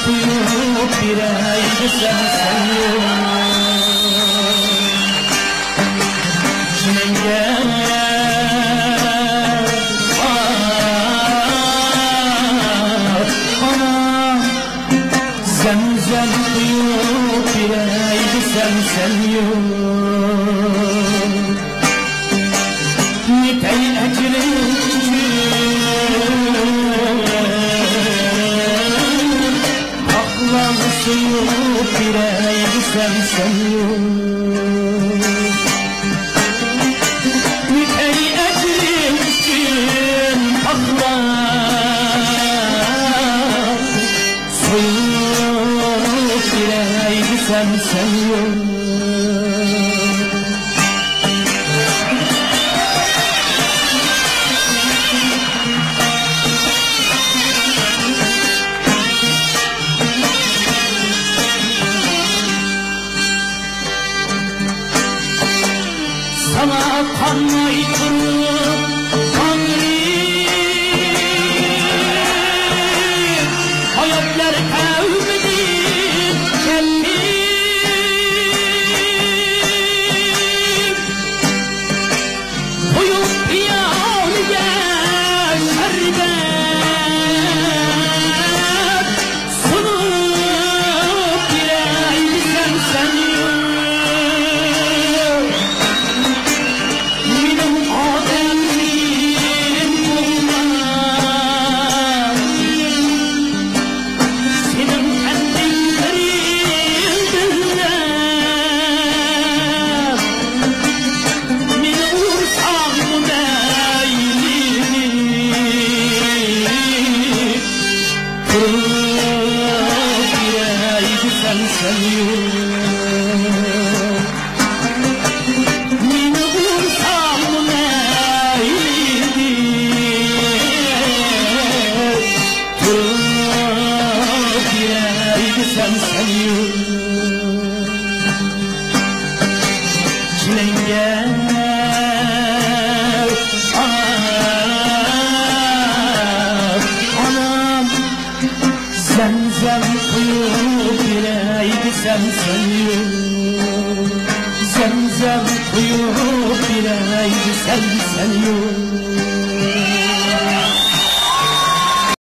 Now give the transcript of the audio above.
kuyup bireydi sen Zemzem kuyup bireydi sen Nitey ecrin Aklan suyup bireydi sen Nitey ecrin Aklan suyup bireydi sen Sana kanmaydım Tanrım Hayatlar evmedim kendim Koyup piyaniye şerbet Sunup bireydi sen Çilenge anam Zemzem kuyup bireydi sen Zemzem kuyup bireydi sen